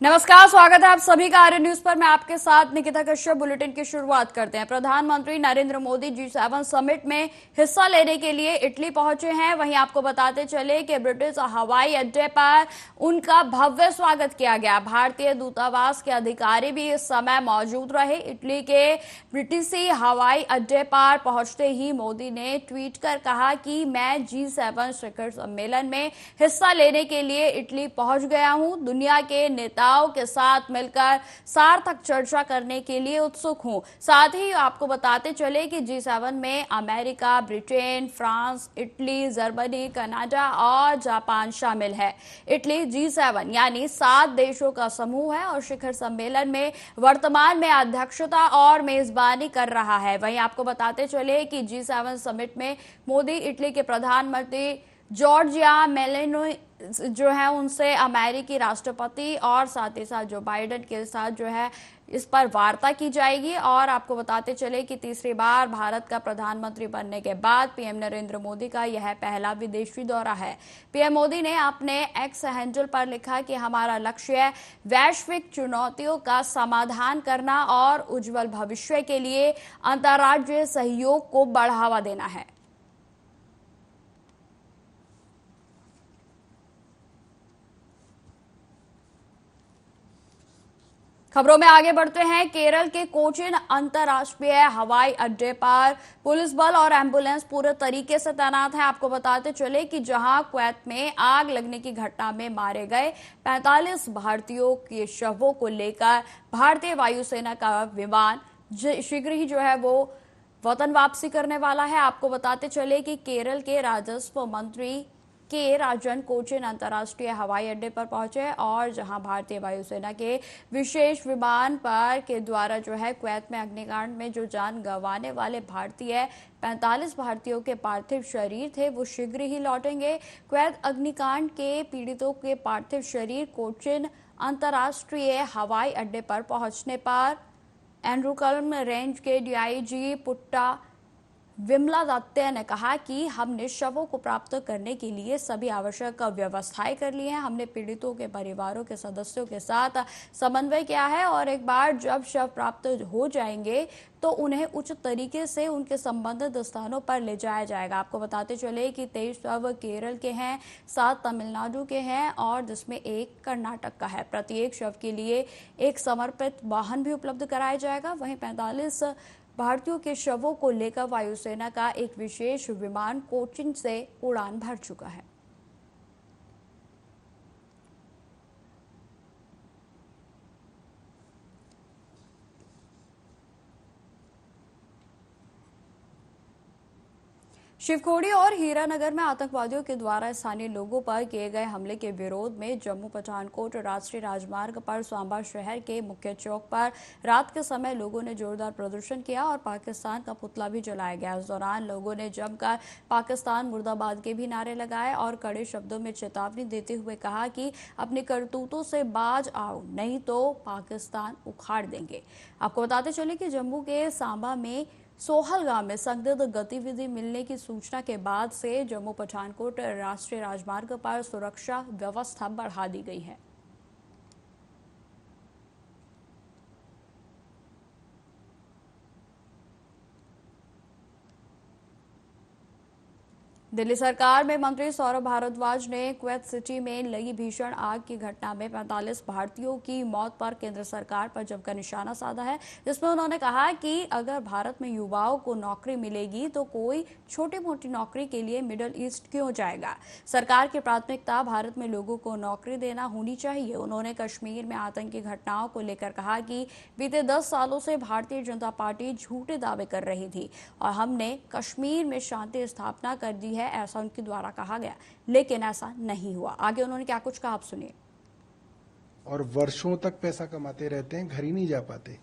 नमस्कार, स्वागत है आप सभी का आर्य न्यूज पर। मैं आपके साथ निकिता कश्यप। बुलेटिन की शुरुआत करते हैं। प्रधानमंत्री नरेंद्र मोदी G7 समिट में हिस्सा लेने के लिए इटली पहुंचे हैं। वहीं आपको बताते चले कि ब्रिटिश हवाई अड्डे पर उनका भव्य स्वागत किया गया। भारतीय दूतावास के अधिकारी भी इस समय मौजूद रहे। इटली के ब्रिटिशी हवाई अड्डे पर पहुंचते ही मोदी ने ट्वीट कर कहा कि मैं G7 शिखर सम्मेलन में हिस्सा लेने के लिए इटली पहुंच गया हूं। दुनिया के नेता के साथ मिलकर सार्थक चर्चा करने के लिए उत्सुक हूं। साथ ही आपको बताते चले कि G7 में America, Britain, France, Italy, Germany, Canada और जापान शामिल है। इटली G7 यानी 7 देशों का समूह है और शिखर सम्मेलन में वर्तमान में अध्यक्षता और मेजबानी कर रहा है। वहीं आपको बताते चले कि G7 समिट में मोदी इटली के प्रधानमंत्री जॉर्जिया मेलोनी जो है उनसे अमेरिकी राष्ट्रपति और साथ ही साथ जो बाइडेन के साथ जो है इस पर वार्ता की जाएगी। और आपको बताते चले कि तीसरी बार भारत का प्रधानमंत्री बनने के बाद पीएम नरेंद्र मोदी का यह पहला विदेशी दौरा है। पीएम मोदी ने अपने एक्स हैंडल पर लिखा कि हमारा लक्ष्य वैश्विक चुनौतियों का समाधान करना और उज्जवल भविष्य के लिए अंतर्राष्ट्रीय सहयोग को बढ़ावा देना है। खबरों में आगे बढ़ते हैं। केरल के कोचीन अंतर्राष्ट्रीय हवाई अड्डे पर पुलिस बल और एम्बुलेंस पूरे तरीके से तैनात है। आपको बताते चले कि जहां कुवैत में आग लगने की घटना में मारे गए 45 भारतीयों के शवों को लेकर भारतीय वायुसेना का विमान शीघ्र ही जो है वो वतन वापसी करने वाला है। आपको बताते चले कि केरल के राजस्व मंत्री के राजन कोचीन अंतर्राष्ट्रीय हवाई अड्डे पर पहुंचे और जहां भारतीय वायुसेना के विशेष विमान पर के द्वारा जो है कुवैत में अग्निकांड में जो जान गंवाने वाले भारतीय 45 भारतीयों के पार्थिव शरीर थे वो शीघ्र ही लौटेंगे। कुवैत अग्निकांड के पीड़ितों के पार्थिव शरीर कोचीन अंतर्राष्ट्रीय हवाई अड्डे पर पहुंचने पर एर्नाकुलम रेंज के डीआईजी पुट्टा विमला दत्ते ने कहा कि हमने शवों को प्राप्त करने के लिए सभी आवश्यक व्यवस्थाएं कर ली हैं। हमने पीड़ितों के परिवारों के सदस्यों के साथ समन्वय किया है और एक बार जब शव प्राप्त हो जाएंगे तो उन्हें उचित तरीके से उनके संबंधित स्थानों पर ले जाया जाएगा। आपको बताते चले कि 23 शव केरल के हैं, 7 तमिलनाडु के हैं और जिसमें एक कर्नाटक का है। प्रत्येक शव के लिए एक समर्पित वाहन भी उपलब्ध कराया जाएगा। वहीं 45 भारतीयों के शवों को लेकर वायुसेना का एक विशेष विमान कोचीन से उड़ान भर चुका है। शिवखोड़ी और हीरानगर में आतंकवादियों के द्वारा स्थानीय लोगों पर किए गए हमले के विरोध में जम्मू पठानकोट राष्ट्रीय राजमार्ग पर सांबा शहर के मुख्य चौक पर रात के समय लोगों ने जोरदार प्रदर्शन किया और पाकिस्तान का पुतला भी जलाया गया। इस दौरान लोगों ने जमकर पाकिस्तान मुर्दाबाद के भी नारे लगाए और कड़े शब्दों में चेतावनी देते हुए कहा कि अपनी करतूतों से बाज आओ, नहीं तो पाकिस्तान उखाड़ देंगे। आपको बताते चले कि जम्मू के सांबा में सोहल गांव में संदिग्ध गतिविधि मिलने की सूचना के बाद से जम्मू पठानकोट राष्ट्रीय राजमार्ग पर सुरक्षा व्यवस्था बढ़ा दी गई है। दिल्ली सरकार में मंत्री सौरभ भारद्वाज ने कुवैत सिटी में लगी भीषण आग की घटना में 45 भारतीयों की मौत पर केंद्र सरकार पर जमकर निशाना साधा है, जिसमें उन्होंने कहा कि अगर भारत में युवाओं को नौकरी मिलेगी तो कोई छोटी मोटी नौकरी के लिए मिडिल ईस्ट क्यों जाएगा। सरकार की प्राथमिकता भारत में लोगों को नौकरी देना होनी चाहिए। उन्होंने कश्मीर में आतंकी घटनाओं को लेकर कहा कि बीते 10 सालों से भारतीय जनता पार्टी झूठे दावे कर रही थी और हमने कश्मीर में शांति स्थापना कर दी है, ऐसा उनके द्वारा कहा गया, लेकिन ऐसा नहीं हुआ। आगे उन्होंने क्या कुछ कहा आप सुनिए। और वर्षों तक पैसा कमाते रहते हैं, घर ही नहीं जा पाते।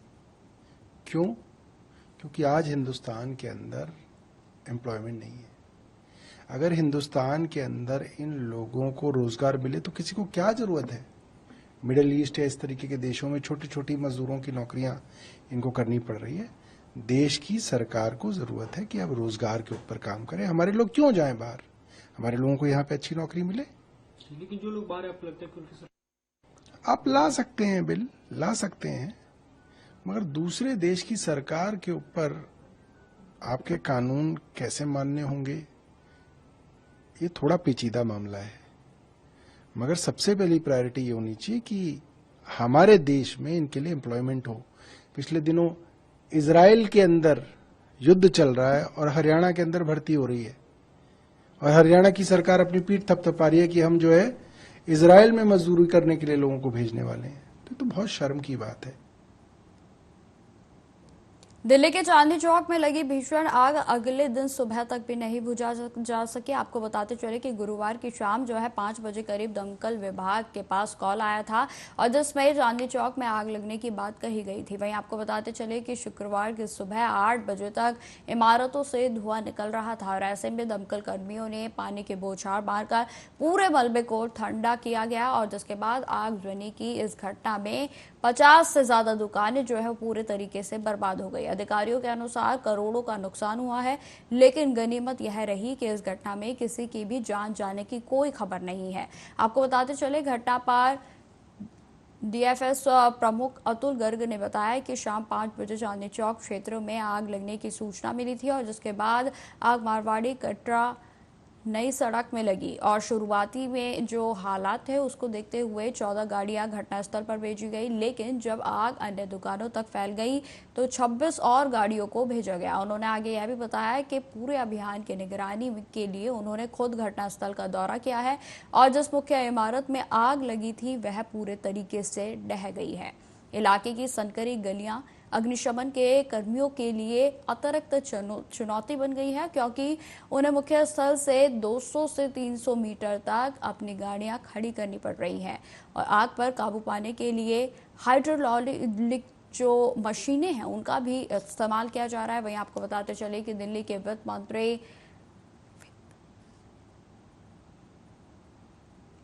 क्यों? क्योंकि आज हिंदुस्तान के अंदर एम्प्लॉयमेंट नहीं है। अगर हिंदुस्तान के अंदर इन लोगों को रोजगार मिले तो किसी को क्या जरूरत है। मिडिल ईस्ट या इस तरीके के देशों में छोटी छोटी मजदूरों की नौकरियां इनको करनी पड़ रही है। देश की सरकार को जरूरत है कि अब रोजगार के ऊपर काम करें। हमारे लोग क्यों जाएं बाहर? हमारे लोगों को यहाँ पे अच्छी नौकरी मिले। लेकिन जो लोग बाहर, आपको लगता है कि आप ला सकते हैं बिल, ला सकते हैं, मगर दूसरे देश की सरकार के ऊपर आपके कानून कैसे मान्य होंगे, ये थोड़ा पेचीदा मामला है। मगर सबसे पहली प्रायोरिटी ये होनी चाहिए कि हमारे देश में इनके लिए एम्प्लॉयमेंट हो। पिछले दिनों इजराइल के अंदर युद्ध चल रहा है और हरियाणा के अंदर भर्ती हो रही है, और हरियाणा की सरकार अपनी पीठ थपथपा रही है कि हम जो है इजराइल में मजदूरी करने के लिए लोगों को भेजने वाले हैं। तो बहुत शर्म की बात है। दिल्ली के चांदनी चौक में लगी भीषण आग अगले दिन सुबह तक भी नहीं बुझा जा सकी। आपको बताते चले कि गुरुवार की शाम जो है 5 बजे करीब दमकल विभाग के पास कॉल आया था और जिसमें चांदनी चौक में आग लगने की बात कही गई थी। वहीं आपको बताते चले कि शुक्रवार की सुबह 8 बजे तक इमारतों से धुआं निकल रहा था और ऐसे में दमकल कर्मियों ने पानी के बौछार मारकर पूरे मलबे को ठंडा किया गया और जिसके बाद आगजनी की इस घटना में 50 से ज्यादा दुकानें जो है पूरे तरीके से बर्बाद हो गई। अधिकारियों के अनुसार करोड़ों का नुकसान हुआ है, लेकिन गनीमत यह रही कि इस घटना में किसी की भी जान जाने की कोई खबर नहीं है। आपको बताते चले घटना पर डीएफएस प्रमुख अतुल गर्ग ने बताया कि शाम 5 बजे चांदनी चौक क्षेत्र में आग लगने की सूचना मिली थी और जिसके बाद आग मारवाड़ी कटरा नई सड़क में लगी और शुरुआती में जो हालात थे उसको देखते हुए 14 गाड़ियां घटनास्थल पर भेजी गई, लेकिन जब आग अन्य दुकानों तक फैल गई तो 26 और गाड़ियों को भेजा गया। उन्होंने आगे यह भी बताया कि पूरे अभियान की निगरानी के लिए उन्होंने खुद घटनास्थल का दौरा किया है और जिस मुख्य इमारत में आग लगी थी वह पूरे तरीके से ढह गई है। इलाके की सनकरी गलियां अग्निशमन के कर्मियों के लिए अतिरिक्त चुनौती बन गई है, क्योंकि उन्हें मुख्य स्थल से 200 से 300 मीटर तक अपनी गाड़ियां खड़ी करनी पड़ रही हैं और आग पर काबू पाने के लिए हाइड्रोलिक जो मशीनें हैं उनका भी इस्तेमाल किया जा रहा है। वहीं आपको बताते चले कि दिल्ली के वित्त मंत्री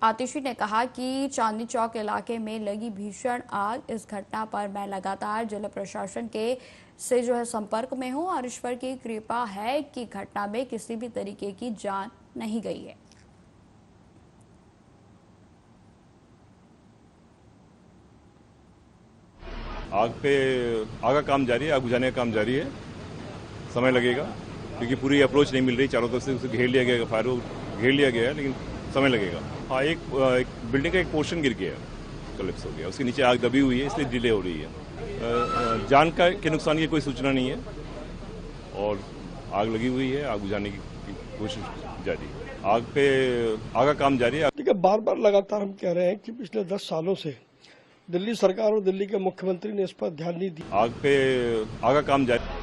आतिशी ने कहा कि चांदनी चौक इलाके में लगी भीषण आग इस घटना पर मैं लगातार जिला प्रशासन के से जो है संपर्क में हूं और ईश्वर की कृपा है कि घटना में किसी भी तरीके की जान नहीं गई है। आग का काम जारी है, आग बुझाने का काम जारी है। समय लगेगा क्योंकि पूरी अप्रोच नहीं मिल रही, चारों तरफ से उसे घेर लिया गया, फायर को घेर लिया गया है, लेकिन समय लगेगा। हाँ, एक बिल्डिंग का एक पोर्शन गिर गया, कोलैप्स हो गया, उसके नीचे आग दबी हुई है, इसलिए डिले हो रही है। जान के नुकसान की कोई सूचना नहीं है और आग लगी हुई है, आग बुझाने की कोशिश जारी है। आग का काम जारी है। देखिए, बार बार लगातार हम कह रहे हैं कि पिछले 10 सालों से दिल्ली सरकार और दिल्ली के मुख्यमंत्री ने इस पर ध्यान नहीं दिया। आग का काम जारी।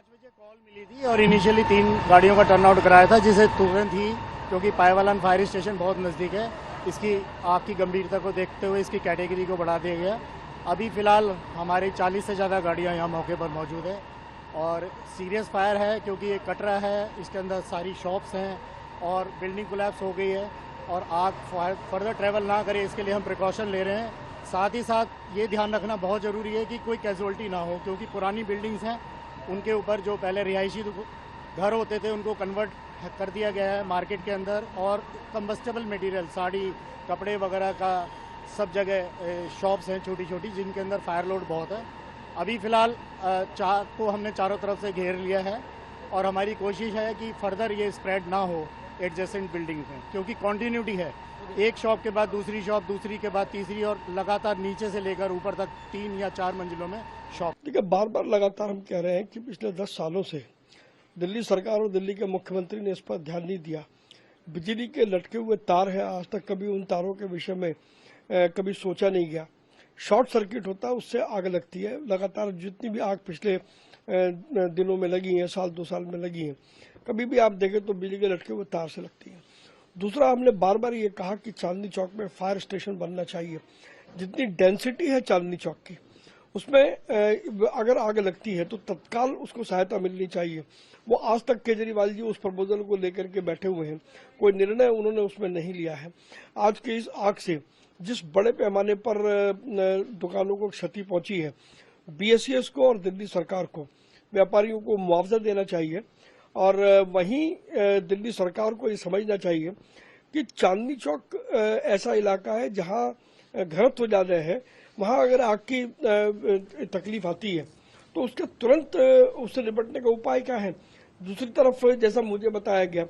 बजे कॉल मिली थी और इनिशियली 3 गाड़ियों का टर्नआउट कराया था, जिसे तुरंत ही, क्योंकि पायवालान फायर स्टेशन बहुत नज़दीक है, इसकी आग की गंभीरता को देखते हुए इसकी कैटेगरी को बढ़ा दिया गया। अभी फ़िलहाल हमारी 40 से ज़्यादा गाड़ियां यहाँ मौके पर मौजूद है और सीरियस फायर है क्योंकि ये कटरा है, इसके अंदर सारी शॉप्स हैं और बिल्डिंग कोलैप्स हो गई है और आग फर्दर ट्रैवल ना करे, इसके लिए हम प्रिकॉशन ले रहे हैं। साथ ही साथ ये ध्यान रखना बहुत ज़रूरी है कि कोई कैजुअल्टी ना हो, क्योंकि पुरानी बिल्डिंग्स हैं, उनके ऊपर जो पहले रिहायशी घर होते थे उनको कन्वर्ट कर दिया गया है मार्केट के अंदर और कंबस्टेबल मटेरियल, साड़ी, कपड़े वगैरह का सब जगह शॉप्स हैं छोटी छोटी, जिनके अंदर फायर लोड बहुत है। अभी फ़िलहाल को हमने चारों तरफ से घेर लिया है और हमारी कोशिश है कि फर्दर ये स्प्रेड ना हो एडजेसेंट बिल्डिंग में, क्योंकि कॉन्टीन्यूटी है, एक शॉप के बाद दूसरी शॉप, दूसरी के बाद तीसरी और लगातार नीचे से लेकर ऊपर तक 3 या 4 मंजिलों में शॉप। देखिए, बार बार लगातार हम कह रहे हैं कि पिछले 10 सालों से दिल्ली सरकार और दिल्ली के मुख्यमंत्री ने इस पर ध्यान नहीं दिया। बिजली के लटके हुए तार है, आज तक कभी उन तारों के विषय में कभी सोचा नहीं गया। शॉर्ट सर्किट होता है, उससे आग लगती है। लगातार जितनी भी आग पिछले दिनों में लगी है, 1-2 साल में लगी है, कभी भी आप देखें तो बिजली के लटके हुए तार से लगती है। दूसरा, हमने बार बार ये कहा कि चांदनी चौक में फायर स्टेशन बनना चाहिए। जितनी डेंसिटी है चांदनी चौक की, उसमें अगर आग लगती है तो तत्काल उसको सहायता मिलनी चाहिए। वो आज तक केजरीवाल जी उस प्रपोजल को लेकर के बैठे हुए हैं, कोई निर्णय उन्होंने उसमें नहीं लिया है। आज की इस आग से जिस बड़े पैमाने पर दुकानों को क्षति पहुंची है, बीएसईएस को और दिल्ली सरकार को, व्यापारियों को मुआवजा देना चाहिए। और वहीं दिल्ली सरकार को ये समझना चाहिए कि चांदनी चौक ऐसा इलाका है जहां घनत्व ज्यादा है, वहां अगर आग की तकलीफ आती है तो उसके तुरंत उससे निपटने का उपाय क्या है। दूसरी तरफ जैसा मुझे बताया गया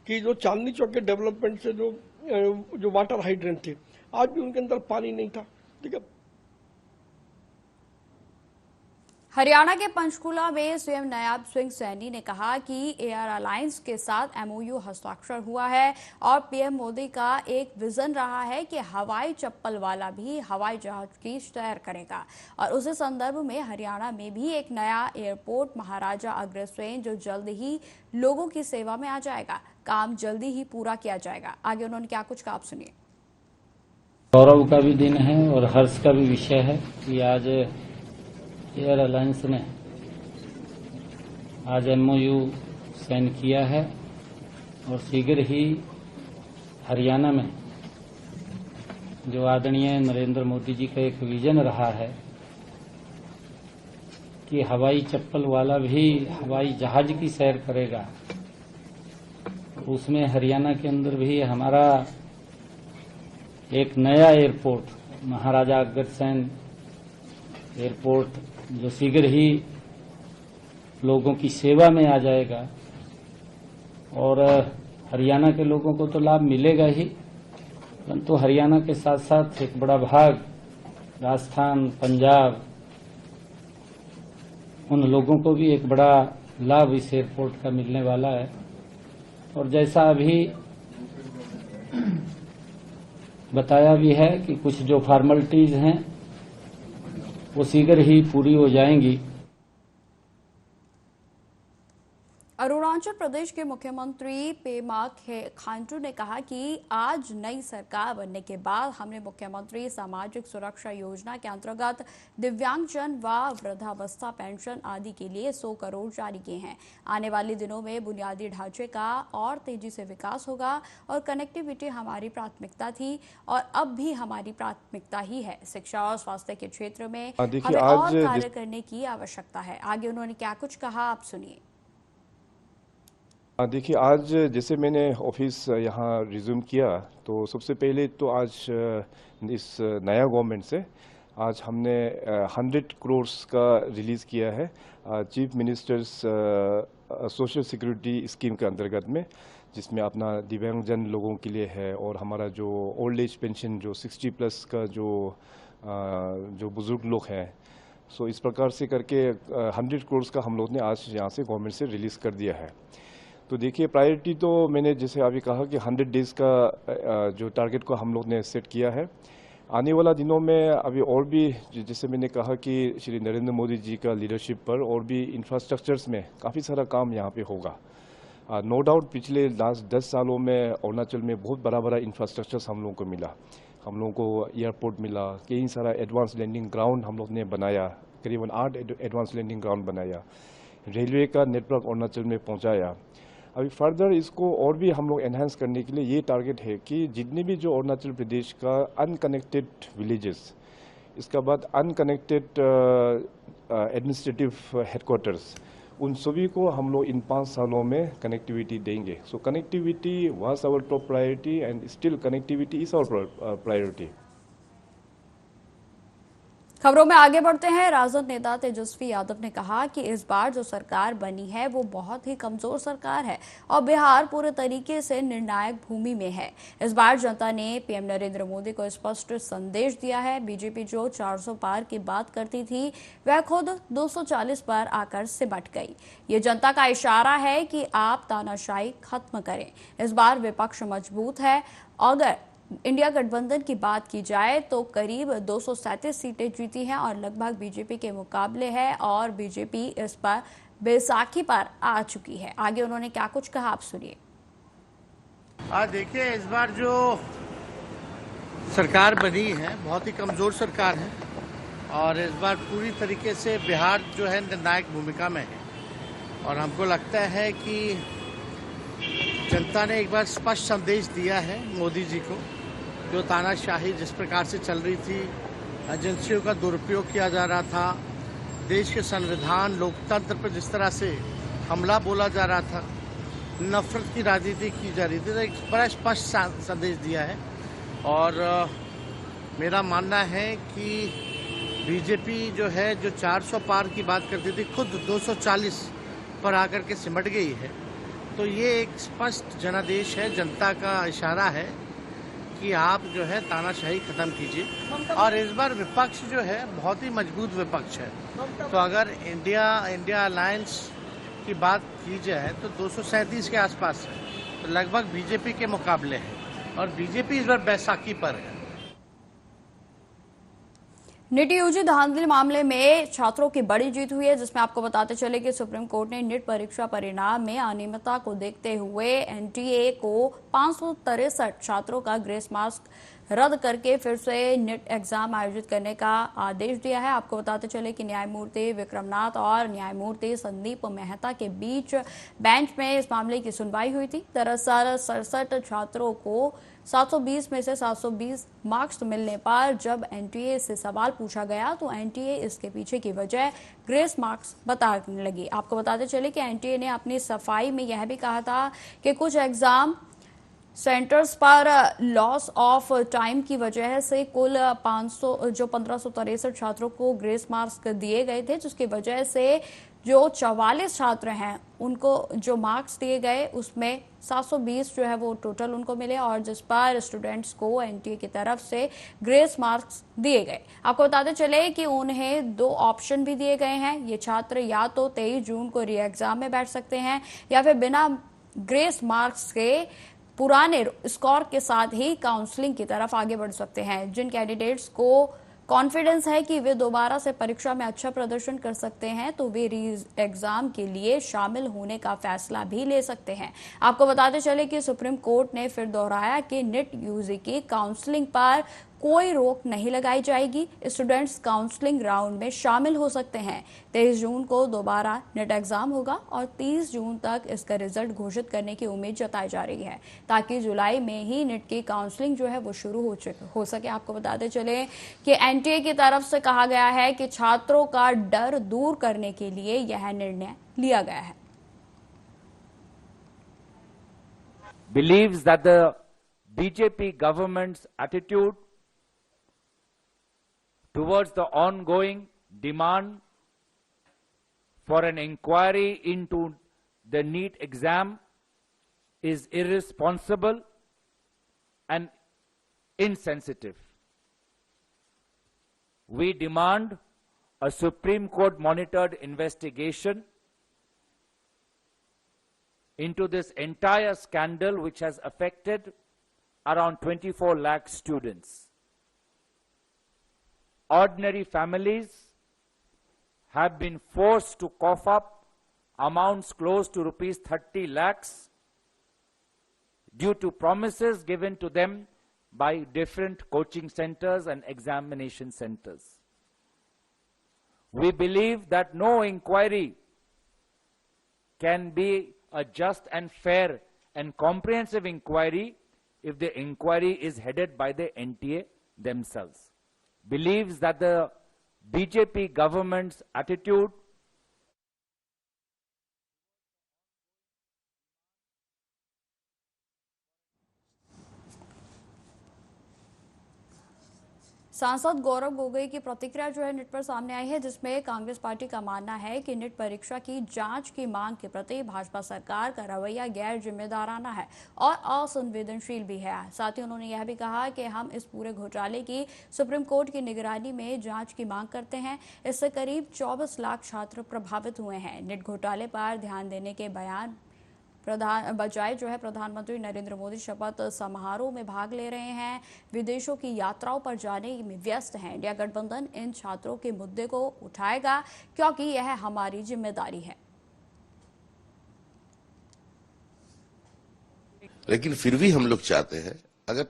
कि जो चांदनी चौक के डेवलपमेंट से जो वाटर हाइड्रेंट थे, आज भी उनके अंदर पानी नहीं था। ठीक है। हरियाणा के पंचकूला में सीएम नायब सिंह सैनी ने कहा कि एयर अलायंस के साथ एमओयू हस्ताक्षर हुआ है और पीएम मोदी का एक विजन रहा है कि हवाई चप्पल वाला भी हवाई जहाज की सैर करेगा। और उसी संदर्भ में हरियाणा में भी एक नया एयरपोर्ट महाराजा अग्रसेन जो जल्द ही लोगों की सेवा में आ जाएगा, काम जल्दी ही पूरा किया जाएगा। आगे उन्होंने क्या कुछ कहा, आप सुनिए। गौरव का भी दिन है और हर्ष का भी विषय है कि आज एयर अलायंस ने आज एमओयू साइन किया है और शीघ्र ही हरियाणा में जो आदरणीय नरेंद्र मोदी जी का एक विजन रहा है कि हवाई चप्पल वाला भी हवाई जहाज की सैर करेगा, उसमें हरियाणा के अंदर भी हमारा एक नया एयरपोर्ट महाराजा अग्रसेन एयरपोर्ट जो शीघ्र ही लोगों की सेवा में आ जाएगा। और हरियाणा के लोगों को तो लाभ मिलेगा ही, परंतु हरियाणा के साथ साथ एक बड़ा भाग राजस्थान, पंजाब, उन लोगों को भी एक बड़ा लाभ इस एयरपोर्ट का मिलने वाला है। और जैसा अभी बताया भी है कि कुछ जो फॉर्मेलिटीज हैं वो शीघ्र ही पूरी हो जाएंगी। अरुणाचल प्रदेश के मुख्यमंत्री पेमा खांडू ने कहा कि आज नई सरकार बनने के बाद हमने मुख्यमंत्री सामाजिक सुरक्षा योजना के अंतर्गत दिव्यांगजन व वृद्धावस्था पेंशन आदि के लिए 100 करोड़ जारी किए हैं। आने वाले दिनों में बुनियादी ढांचे का और तेजी से विकास होगा और कनेक्टिविटी हमारी प्राथमिकता थी और अब भी हमारी प्राथमिकता ही है। शिक्षा और स्वास्थ्य के क्षेत्र में हमें और कार्य करने की आवश्यकता है। आगे उन्होंने क्या कुछ कहा, आप सुनिए। देखिए, आज जैसे मैंने ऑफिस यहाँ रिज्यूम किया तो सबसे पहले तो आज इस नया गवर्नमेंट से आज हमने 100 करोड़ का रिलीज़ किया है chief ministers social security scheme के अंतर्गत में, जिसमें अपना दिव्यांगजन लोगों के लिए है और हमारा जो ओल्ड एज पेंशन जो 60+ का जो बुजुर्ग लोग हैं, सो इस प्रकार से करके 100 करोड़ का हम लोग ने आज यहाँ से गवर्नमेंट से रिलीज़ कर दिया है। तो देखिए, प्रायोरिटी तो मैंने जैसे अभी कहा कि 100 डेज का जो टारगेट को हम लोग ने सेट किया है। आने वाला दिनों में अभी और भी जैसे मैंने कहा कि श्री नरेंद्र मोदी जी का लीडरशिप पर और भी इंफ्रास्ट्रक्चर्स में काफ़ी सारा काम यहाँ पे होगा। नो डाउट पिछले लास्ट 10 सालों में अरुणाचल में बहुत बड़ा बड़ा इंफ्रास्ट्रक्चर्स हम लोगों को मिला। हम लोगों को एयरपोर्ट मिला, कई सारा एडवांस लैंडिंग ग्राउंड हम लोग ने बनाया, करीबन 8 एडवांस लैंडिंग ग्राउंड बनाया, रेलवे का नेटवर्क अरुणाचल में पहुँचाया। अभी फर्दर इसको और भी हम लोग एनहांस करने के लिए ये टारगेट है कि जितने भी जो अरुणाचल प्रदेश का अनकनेक्टेड विलेजेस, इसके बाद अनकनेक्टेड एडमिनिस्ट्रेटिव हेडक्वार्टर्स, उन सभी को हम लोग इन 5 सालों में कनेक्टिविटी देंगे। So connectivity was our top priority and still connectivity is our priority. खबरों में आगे बढ़ते हैं। राजद नेता तेजस्वी यादव ने कहा कि इस बार जो सरकार बनी है वो बहुत ही कमजोर सरकार है और बिहार पूरे तरीके से निर्णायक भूमि में है। इस बार जनता ने पीएम नरेंद्र मोदी को स्पष्ट संदेश दिया है। बीजेपी जो 400 पार की बात करती थी वह खुद 240 पर आकर सिमट गई। ये जनता का इशारा है कि आप तानाशाही खत्म करें। इस बार विपक्ष मजबूत है। अगर इंडिया गठबंधन की बात की जाए तो करीब 237 सीटें जीती हैं और लगभग बीजेपी के मुकाबले है और बीजेपी इस पर बैसाखी पर आ चुकी है। आगे उन्होंने क्या कुछ कहा, आप सुनिए। आज देखिए, इस बार जो सरकार बनी है बहुत ही कमज़ोर सरकार है और इस बार पूरी तरीके से बिहार जो है निर्णायक भूमिका में है और हमको लगता है कि जनता ने एक बार स्पष्ट संदेश दिया है मोदी जी को। जो तानाशाही जिस प्रकार से चल रही थी, एजेंसियों का दुरुपयोग किया जा रहा था, देश के संविधान लोकतंत्र पर जिस तरह से हमला बोला जा रहा था, नफरत की राजनीति की जा रही थी, तो एक बड़ा स्पष्ट संदेश दिया है। और मेरा मानना है कि बीजेपी जो है जो 400 पार की बात करती थी, खुद 240 पर आकर के सिमट गई है। तो ये एक स्पष्ट जनादेश है, जनता का इशारा है कि आप जो है तानाशाही खत्म कीजिए। और इस बार विपक्ष जो है बहुत ही मजबूत विपक्ष है। तो अगर इंडिया अलायंस की बात की जाए तो 237 के आसपास है, तो लगभग बीजेपी के मुकाबले है और बीजेपी इस बार बैसाखी पर है। नीट यूजी धांधली मामले में छात्रों की बड़ी जीत हुई है, जिसमें आपको बताते चले कि सुप्रीम कोर्ट ने नीट परीक्षा परिणाम में अनियमितता को देखते हुए एनटीए को 563 छात्रों का ग्रेस मार्क्स रद्द करके फिर से नीट एग्जाम आयोजित करने का आदेश दिया है। आपको बताते चले कि न्यायमूर्ति विक्रमनाथ और न्यायमूर्ति संदीप मेहता के बीच बेंच में इस मामले की सुनवाई हुई थी। दरअसल 67 छात्रों को 720 में से 720 मार्क्स मिलने पर जब एनटीए से सवाल पूछा गया तो एनटीए इसके पीछे की वजह ग्रेस मार्क्स बताने लगी। आपको बताते चले कि एनटीए ने अपनी सफाई में यह भी कहा था कि कुछ एग्जाम सेंटर्स पर लॉस ऑफ टाइम की वजह से कुल 1563 छात्रों को ग्रेस मार्क्स दिए गए थे, जिसकी वजह से जो 44 छात्र हैं उनको जो मार्क्स दिए गए उसमें 720 जो है वो टोटल उनको मिले और जिस पर स्टूडेंट्स को एनटीए की तरफ से ग्रेस मार्क्स दिए गए। आपको बताते चले कि उन्हें 2 ऑप्शन भी दिए गए हैं। ये छात्र या तो 23 जून को री एग्जाम में बैठ सकते हैं या फिर बिना ग्रेस मार्क्स के पुराने स्कोर के साथ ही काउंसलिंग की तरफ आगे बढ़ सकते हैं। जिन कैंडिडेट्स को कॉन्फिडेंस है कि वे दोबारा से परीक्षा में अच्छा प्रदर्शन कर सकते हैं तो वे री एग्जाम के लिए शामिल होने का फैसला भी ले सकते हैं। आपको बताते चले कि सुप्रीम कोर्ट ने फिर दोहराया कि नीट यूजी की काउंसलिंग पर कोई रोक नहीं लगाई जाएगी। स्टूडेंट्स काउंसलिंग राउंड में शामिल हो सकते हैं। 23 जून को दोबारा नीट एग्जाम होगा और 30 जून तक इसका रिजल्ट घोषित करने की उम्मीद जताई जा रही है ताकि जुलाई में ही नीट की काउंसलिंग जो है वो शुरू हो सके। आपको बताते चले कि एनटीए की तरफ से कहा गया है कि छात्रों का डर दूर करने के लिए यह निर्णय लिया गया है। Believes that the BJP government's attitude towards the ongoing demand for an inquiry into the NEET exam is irresponsible and insensitive. We demand a Supreme Court monitored investigation into this entire scandal which has affected around 24 lakh students. Ordinary families have been forced to cough up amounts close to rupees 30 lakhs due to promises given to them by different coaching centers and examination centers. We believe that no inquiry can be a just and fair and comprehensive inquiry if the inquiry is headed by the NTA themselves. Believes that the BJP government's attitude सांसद गौरव गोगोई की प्रतिक्रिया जो है NEET पर सामने आई है, जिसमें Congress party का मानना है कि नीट परीक्षा की जांच की मांग के प्रति भाजपा सरकार का रवैया गैर जिम्मेदाराना है और असंवेदनशील भी है। साथ ही उन्होंने यह भी कहा कि हम इस पूरे घोटाले की सुप्रीम कोर्ट की निगरानी में जांच की मांग करते हैं। इससे करीब 24 लाख छात्र प्रभावित हुए हैं। नीट घोटाले पर ध्यान देने के बयान बजाय जो है प्रधानमंत्री नरेंद्र मोदी शपथ समारोह में भाग ले रहे हैं, विदेशों की यात्राओं पर जाने में व्यस्त हैं। इंडिया गठबंधन इन छात्रों के मुद्दे को उठाएगा क्योंकि यह हमारी जिम्मेदारी है। लेकिन फिर भी हम लोग चाहते हैं, अगर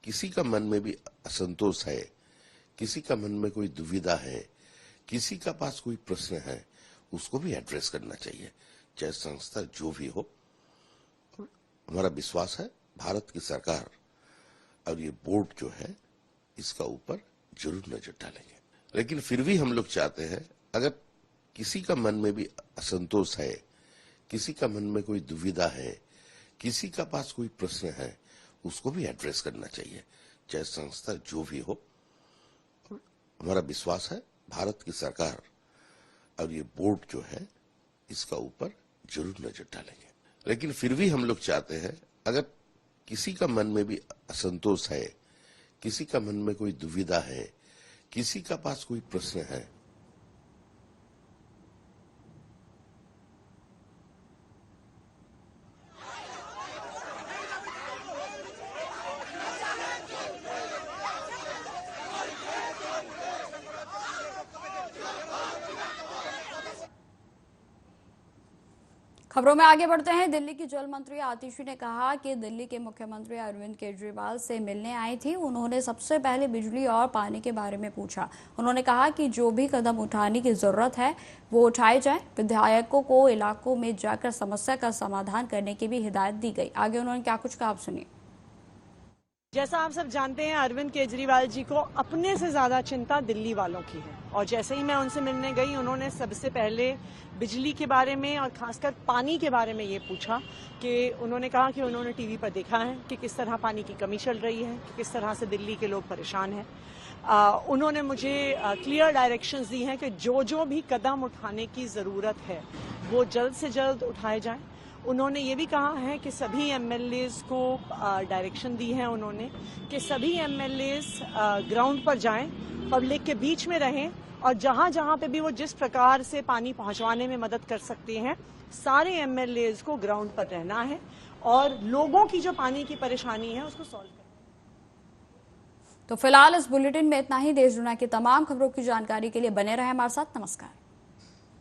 किसी का मन में भी असंतोष है, किसी का मन में कोई दुविधा है, किसी का पास कोई प्रश्न है, उसको भी एड्रेस करना चाहिए, चाहे संस्था जो भी हो। हमारा विश्वास है भारत की सरकार और ये बोर्ड जो है इसका ऊपर जरूर नजर डालेंगे। लेकिन फिर भी हम लोग चाहते हैं, अगर किसी का मन में भी असंतोष है, किसी का मन में कोई दुविधा है, किसी का पास कोई प्रश्न है, उसको भी एड्रेस करना चाहिए, चाहे संस्था जो भी हो। हमारा विश्वास है भारत की सरकार और ये बोर्ड जो है इसका ऊपर जरूर नजर डालेंगे। लेकिन फिर भी हम लोग चाहते हैं, अगर किसी का मन में भी असंतोष है, किसी का मन में कोई दुविधा है, किसी का पास कोई प्रश्न है, खबरों में आगे बढ़ते हैं। दिल्ली की जल मंत्री आतिशी ने कहा कि दिल्ली के मुख्यमंत्री अरविंद केजरीवाल से मिलने आई थी। उन्होंने सबसे पहले बिजली और पानी के बारे में पूछा। उन्होंने कहा कि जो भी कदम उठाने की जरूरत है वो उठाए जाए। विधायकों को इलाकों में जाकर समस्या का समाधान करने की भी हिदायत दी गई। आगे उन्होंने क्या कुछ कहा, आप सुनिए। जैसा आप सब जानते हैं, अरविंद केजरीवाल जी को अपने से ज्यादा चिंता दिल्ली वालों की है, और जैसे ही मैं उनसे मिलने गई, उन्होंने सबसे पहले बिजली के बारे में और खासकर पानी के बारे में ये पूछा कि उन्होंने कहा कि उन्होंने टीवी पर देखा है कि किस तरह पानी की कमी चल रही है, कि किस तरह से दिल्ली के लोग परेशान हैं। उन्होंने मुझे क्लियर डायरेक्शंस दी हैं कि जो जो भी कदम उठाने की ज़रूरत है वो जल्द से जल्द उठाए जाएं। उन्होंने ये भी कहा है कि सभी एमएलएज को डायरेक्शन दी है उन्होंने कि सभी एमएलएज ग्राउंड पर जाएं, पब्लिक के बीच में रहें, और जहां जहां पे भी वो जिस प्रकार से पानी पहुंचवाने में मदद कर सकते हैं, सारे एमएलएज को ग्राउंड पर रहना है और लोगों की जो पानी की परेशानी है उसको सॉल्व करना। तो फिलहाल इस बुलेटिन में इतना ही। देश दुनिया की तमाम खबरों की जानकारी के लिए बने रहे हमारे साथ। नमस्कार।